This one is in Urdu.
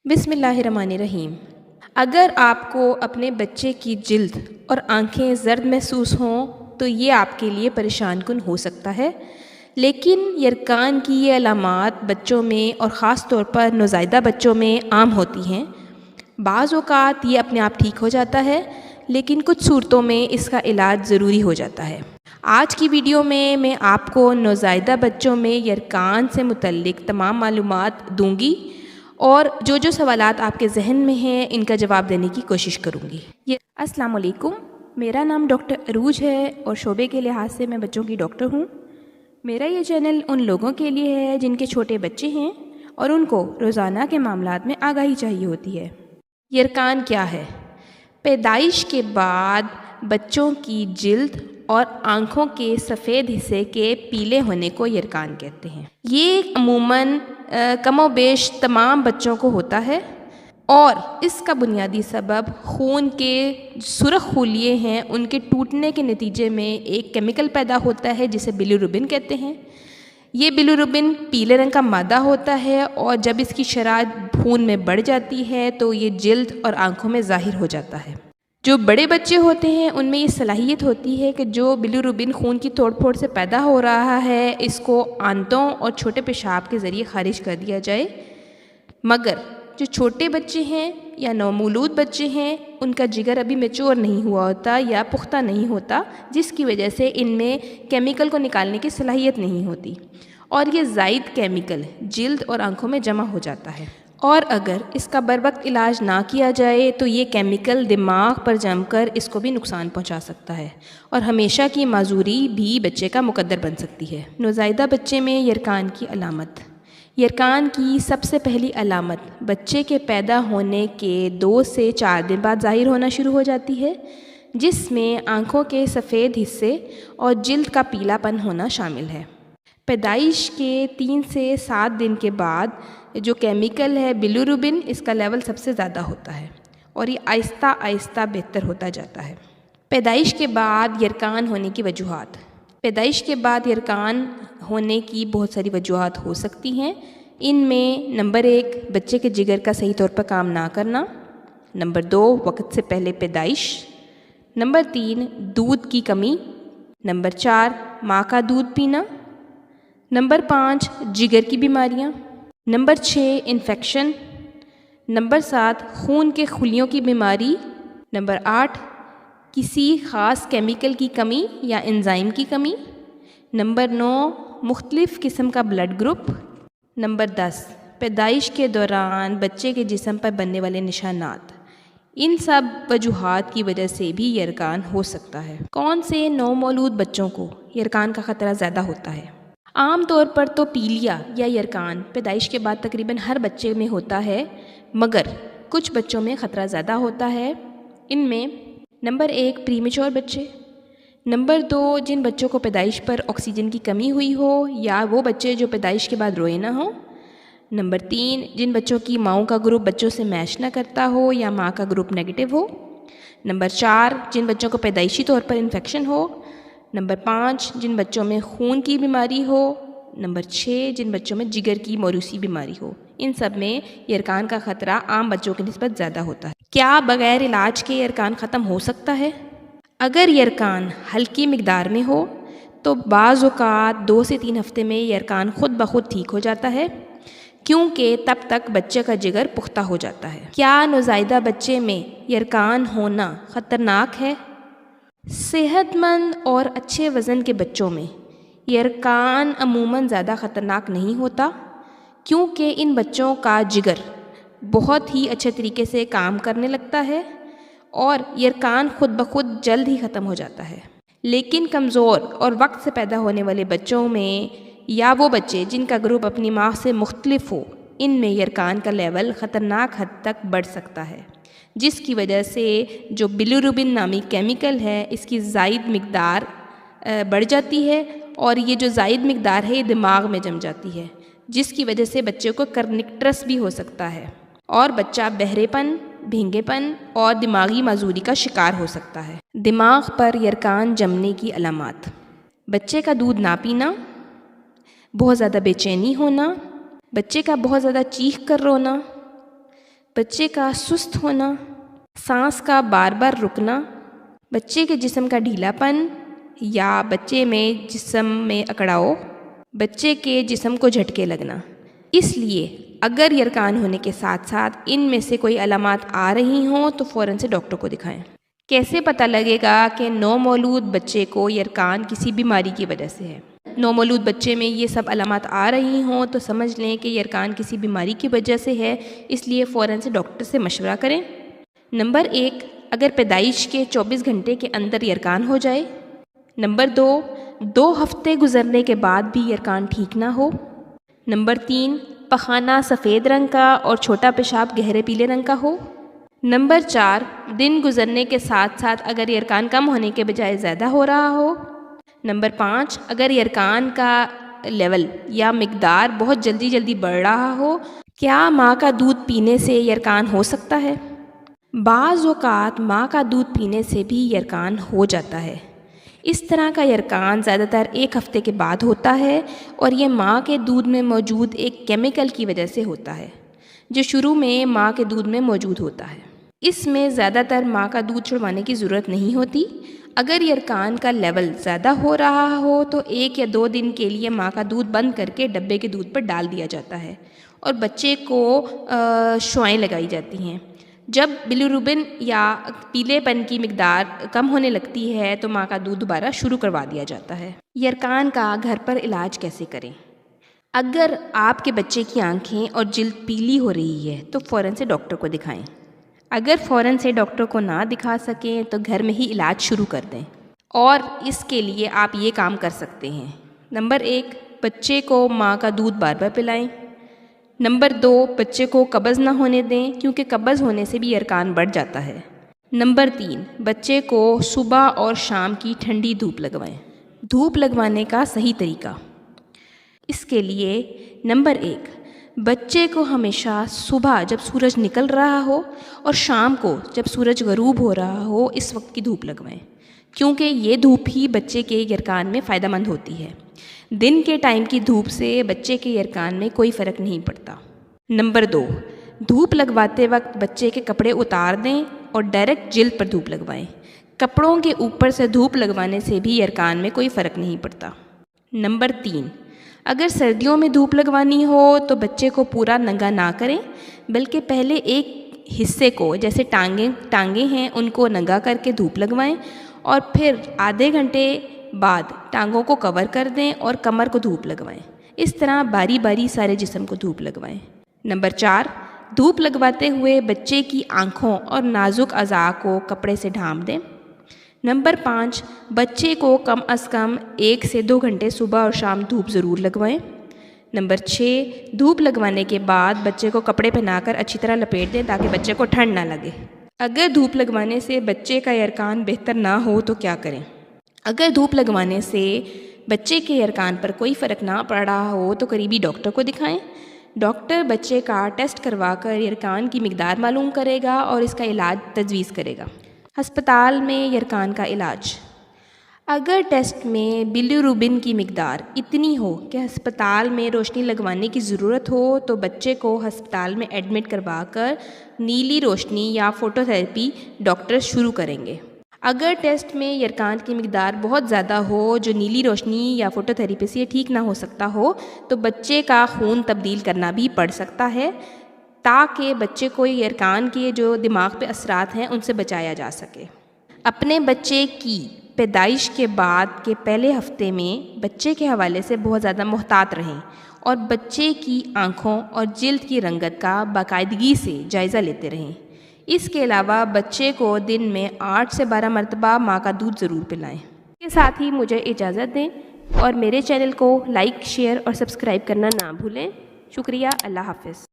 بسم اللہ الرحمن الرحیم۔ اگر آپ کو اپنے بچے کی جلد اور آنکھیں زرد محسوس ہوں تو یہ آپ کے لیے پریشان کن ہو سکتا ہے، لیکن یرکان کی یہ علامات بچوں میں اور خاص طور پر نوزائیدہ بچوں میں عام ہوتی ہیں۔ بعض اوقات یہ اپنے آپ ٹھیک ہو جاتا ہے، لیکن کچھ صورتوں میں اس کا علاج ضروری ہو جاتا ہے۔ آج کی ویڈیو میں آپ کو نوزائیدہ بچوں میں یرکان سے متعلق تمام معلومات دوں گی اور جو سوالات آپ کے ذہن میں ہیں ان کا جواب دینے کی کوشش کروں گی۔ السلام علیکم، میرا نام ڈاکٹر عروج ہے اور شعبے کے لحاظ سے میں بچوں کی ڈاکٹر ہوں۔ میرا یہ چینل ان لوگوں کے لیے ہے جن کے چھوٹے بچے ہیں اور ان کو روزانہ کے معاملات میں آگاہی چاہیے ہوتی ہے۔ یرکان کیا ہے؟ پیدائش کے بعد بچوں کی جلد اور آنکھوں کے سفید حصے کے پیلے ہونے کو یرکان کہتے ہیں۔ یہ عموماً کم و بیش تمام بچوں کو ہوتا ہے اور اس کا بنیادی سبب خون کے سرخ خلیے ہیں ان کے ٹوٹنے کے نتیجے میں ایک کیمیکل پیدا ہوتا ہے جسے بلیروبن کہتے ہیں۔ یہ بلیروبن پیلے رنگ کا مادہ ہوتا ہے اور جب اس کی شرح خون میں بڑھ جاتی ہے تو یہ جلد اور آنکھوں میں ظاہر ہو جاتا ہے۔ جو بڑے بچے ہوتے ہیں ان میں یہ صلاحیت ہوتی ہے کہ جو بلیروبن خون کی توڑ پھوڑ سے پیدا ہو رہا ہے اس کو آنتوں اور چھوٹے پیشاب کے ذریعے خارج کر دیا جائے، مگر جو چھوٹے بچے ہیں یا نومولود بچے ہیں ان کا جگر ابھی میچور نہیں ہوا ہوتا یا پختہ نہیں ہوتا، جس کی وجہ سے ان میں کیمیکل کو نکالنے کی صلاحیت نہیں ہوتی اور یہ زائد کیمیکل جلد اور آنکھوں میں جمع ہو جاتا ہے، اور اگر اس کا بروقت علاج نہ کیا جائے تو یہ کیمیکل دماغ پر جم کر اس کو بھی نقصان پہنچا سکتا ہے اور ہمیشہ کی معذوری بھی بچے کا مقدر بن سکتی ہے۔ نوزائیدہ بچے میں یرکان کی علامت۔ یرکان کی سب سے پہلی علامت بچے کے پیدا ہونے کے 2 سے 4 دن بعد ظاہر ہونا شروع ہو جاتی ہے، جس میں آنکھوں کے سفید حصے اور جلد کا پیلا پن ہونا شامل ہے۔ پیدائش کے 3 سے 7 دن کے بعد جو کیمیکل ہے بلیروبن، اس کا لیول سب سے زیادہ ہوتا ہے اور یہ آہستہ آہستہ بہتر ہوتا جاتا ہے۔ پیدائش کے بعد یرکان ہونے کی وجوہات۔ پیدائش کے بعد یرکان ہونے کی بہت ساری وجوہات ہو سکتی ہیں۔ ان میں نمبر 1 بچے کے جگر کا صحیح طور پر کام نہ کرنا، نمبر 2 وقت سے پہلے پیدائش، نمبر 3 دودھ کی کمی، نمبر 4 ماں کا دودھ پینا، نمبر 5 جگر کی بیماریاں، نمبر 6 انفیکشن، نمبر 7 خون کے خلیوں کی بیماری، نمبر 8 کسی خاص کیمیکل کی کمی یا انزائم کی کمی، نمبر 9 مختلف قسم کا بلڈ گروپ، نمبر 10 پیدائش کے دوران بچے کے جسم پر بننے والے نشانات۔ ان سب وجوہات کی وجہ سے بھی یرکان ہو سکتا ہے۔ کون سے نومولود بچوں کو یرکان کا خطرہ زیادہ ہوتا ہے؟ عام طور پر تو پیلیا یا یرکان پیدائش کے بعد تقریباً ہر بچے میں ہوتا ہے، مگر کچھ بچوں میں خطرہ زیادہ ہوتا ہے۔ ان میں نمبر 1 پری میچور بچے، نمبر 2 جن بچوں کو پیدائش پر آکسیجن کی کمی ہوئی ہو یا وہ بچے جو پیدائش کے بعد روئے نہ ہوں، نمبر 3 جن بچوں کی ماؤں کا گروپ بچوں سے میچ نہ کرتا ہو یا ماں کا گروپ نیگیٹو ہو، نمبر 4 جن بچوں کو پیدائشی طور پر انفیکشن ہو، نمبر 5 جن بچوں میں خون کی بیماری ہو، نمبر 6 جن بچوں میں جگر کی موروثی بیماری ہو۔ ان سب میں یرکان کا خطرہ عام بچوں کی نسبت زیادہ ہوتا ہے۔ کیا بغیر علاج کے یرکان ختم ہو سکتا ہے؟ اگر یرکان ہلکی مقدار میں ہو تو بعض اوقات 2 سے 3 ہفتے میں یرکان خود بخود ٹھیک ہو جاتا ہے، کیونکہ تب تک بچے کا جگر پختہ ہو جاتا ہے۔ کیا نوزائیدہ بچے میں یرکان ہونا خطرناک ہے؟ صحت مند اور اچھے وزن کے بچوں میں یرکان عموماً زیادہ خطرناک نہیں ہوتا، کیونکہ ان بچوں کا جگر بہت ہی اچھے طریقے سے کام کرنے لگتا ہے اور یرکان خود بخود جلد ہی ختم ہو جاتا ہے۔ لیکن کمزور اور وقت سے پیدا ہونے والے بچوں میں یا وہ بچے جن کا گروپ اپنی ماں سے مختلف ہو، ان میں یرکان کا لیول خطرناک حد تک بڑھ سکتا ہے، جس کی وجہ سے جو بلیروبن نامی کیمیکل ہے اس کی زائد مقدار بڑھ جاتی ہے اور یہ جو زائد مقدار ہے یہ دماغ میں جم جاتی ہے، جس کی وجہ سے بچے کو کرنکٹرس بھی ہو سکتا ہے اور بچہ بہرے پن، بھینگے پن اور دماغی معذوری کا شکار ہو سکتا ہے۔ دماغ پر یرکان جمنے کی علامات۔ بچے کا دودھ نہ پینا، بہت زیادہ بے چینی ہونا، بچے کا بہت زیادہ چیخ کر رونا، بچے کا سست ہونا، سانس کا بار بار رکنا، بچے کے جسم کا ڈھیلا پن یا بچے میں جسم میں اکڑاؤ، بچے کے جسم کو جھٹکے لگنا۔ اس لیے اگر یرکان ہونے کے ساتھ ساتھ ان میں سے کوئی علامات آ رہی ہوں تو فوراً سے ڈاکٹر کو دکھائیں۔ کیسے پتہ لگے گا کہ نومولود بچے کو یرکان کسی بیماری کی وجہ سے ہے؟ نومولود بچے میں یہ سب علامات آ رہی ہوں تو سمجھ لیں کہ یرکان کسی بیماری کی وجہ سے ہے، اس لیے فوراً سے ڈاکٹر سے مشورہ کریں۔ نمبر 1، اگر پیدائش کے 24 گھنٹے کے اندر یرکان ہو جائے۔ نمبر 2 ہفتے گزرنے کے بعد بھی یرکان ٹھیک نہ ہو۔ نمبر 3، پخانہ سفید رنگ کا اور چھوٹا پیشاب گہرے پیلے رنگ کا ہو۔ نمبر 4، دن گزرنے کے ساتھ ساتھ اگر یرکان کم ہونے کے بجائے زیادہ ہو رہا ہو۔ نمبر 5، اگر یرکان کا لیول یا مقدار بہت جلدی بڑھ رہا ہو۔ کیا ماں کا دودھ پینے سے یرکان ہو سکتا ہے؟ بعض اوقات ماں کا دودھ پینے سے بھی یرکان ہو جاتا ہے۔ اس طرح کا یرکان زیادہ تر 1 ہفتے کے بعد ہوتا ہے اور یہ ماں کے دودھ میں موجود ایک کیمیکل کی وجہ سے ہوتا ہے جو شروع میں ماں کے دودھ میں موجود ہوتا ہے۔ اس میں زیادہ تر ماں کا دودھ چھڑوانے کی ضرورت نہیں ہوتی۔ اگر یرکان کا لیول زیادہ ہو رہا ہو تو 1 یا 2 دن کے لیے ماں کا دودھ بند کر کے ڈبے کے دودھ پر ڈال دیا جاتا ہے اور بچے کو شوائیں لگائی جاتی ہیں۔ جب بلیروبن یا پیلے پن کی مقدار کم ہونے لگتی ہے تو ماں کا دودھ دوبارہ شروع کروا دیا جاتا ہے۔ یرکان کا گھر پر علاج کیسے کریں؟ اگر آپ کے بچے کی آنکھیں اور جلد پیلی ہو رہی ہے تو فوراً سے ڈاکٹر کو دکھائیں۔ اگر فوراً سے ڈاکٹر کو نہ دکھا سکیں تو گھر میں ہی علاج شروع کر دیں، اور اس کے لیے آپ یہ کام کر سکتے ہیں۔ نمبر 1، بچے کو ماں کا دودھ بار بار پلائیں۔ نمبر 2، بچے کو قبض نہ ہونے دیں کیونکہ قبض ہونے سے بھی یرکان بڑھ جاتا ہے۔ نمبر 3، بچے کو صبح اور شام کی ٹھنڈی دھوپ لگوائیں۔ دھوپ لگوانے کا صحیح طریقہ، اس کے لیے نمبر 1، بچے کو ہمیشہ صبح جب سورج نکل رہا ہو اور شام کو جب سورج غروب ہو رہا ہو اس وقت کی دھوپ لگوائیں، کیونکہ یہ دھوپ ہی بچے کے یرکان میں فائدہ مند ہوتی ہے۔ دن کے ٹائم کی دھوپ سے بچے کے یرکان میں کوئی فرق نہیں پڑتا۔ نمبر 2، دھوپ لگواتے وقت بچے کے کپڑے اتار دیں اور ڈائریکٹ جلد پر دھوپ لگوائیں۔ کپڑوں کے اوپر سے دھوپ لگوانے سے بھی یرکان میں کوئی فرق نہیں پڑتا۔ نمبر 3، اگر سردیوں میں دھوپ لگوانی ہو تو بچے کو پورا ننگا نہ کریں، بلکہ پہلے ایک حصے کو، جیسے ٹانگیں ہیں، ان کو ننگا کر کے دھوپ لگوائیں اور پھر آدھے گھنٹے بعد ٹانگوں کو کور کر دیں اور کمر کو دھوپ لگوائیں۔ اس طرح باری باری سارے جسم کو دھوپ لگوائیں۔ نمبر 4، دھوپ لگواتے ہوئے بچے کی آنکھوں اور نازک اعضاء کو کپڑے سے ڈھانپ دیں۔ نمبر 5، بچے کو کم از کم 1 سے 2 گھنٹے صبح اور شام دھوپ ضرور لگوائیں۔ نمبر 6، دھوپ لگوانے کے بعد بچے کو کپڑے پہنا کر اچھی طرح لپیٹ دیں تاکہ بچے کو ٹھنڈ نہ لگے۔ اگر دھوپ لگوانے سے بچے کا یرکان بہتر نہ ہو تو کیا کریں؟ اگر دھوپ لگوانے سے بچے کے یرکان پر کوئی فرق نہ پڑ رہا ہو تو قریبی ڈاکٹر کو دکھائیں۔ ڈاکٹر بچے کا ٹیسٹ کروا کر یرکان کی مقدار معلوم کرے گا اور اس کا علاج تجویز کرے گا۔ ہسپتال میں یرکان کا علاج، اگر ٹیسٹ میں بلیروبن کی مقدار اتنی ہو کہ ہسپتال میں روشنی لگوانے کی ضرورت ہو تو بچے کو ہسپتال میں ایڈمٹ کروا کر نیلی روشنی یا فوٹو تھراپی ڈاکٹر شروع کریں گے۔ اگر ٹیسٹ میں یرکان کی مقدار بہت زیادہ ہو جو نیلی روشنی یا فوٹو تھراپی سے ٹھیک نہ ہو سکتا ہو تو بچے کا خون تبدیل کرنا بھی پڑ سکتا ہے تاکہ بچے کو یرکان کے جو دماغ پہ اثرات ہیں ان سے بچایا جا سکے۔ اپنے بچے کی پیدائش کے بعد کے پہلے ہفتے میں بچے کے حوالے سے بہت زیادہ محتاط رہیں اور بچے کی آنکھوں اور جلد کی رنگت کا باقاعدگی سے جائزہ لیتے رہیں۔ اس کے علاوہ بچے کو دن میں 8 سے 12 مرتبہ ماں کا دودھ ضرور پلائیں۔ اس کے ساتھ ہی مجھے اجازت دیں اور میرے چینل کو لائک، شیئر اور سبسکرائب کرنا نہ بھولیں۔ شکریہ، اللہ حافظ۔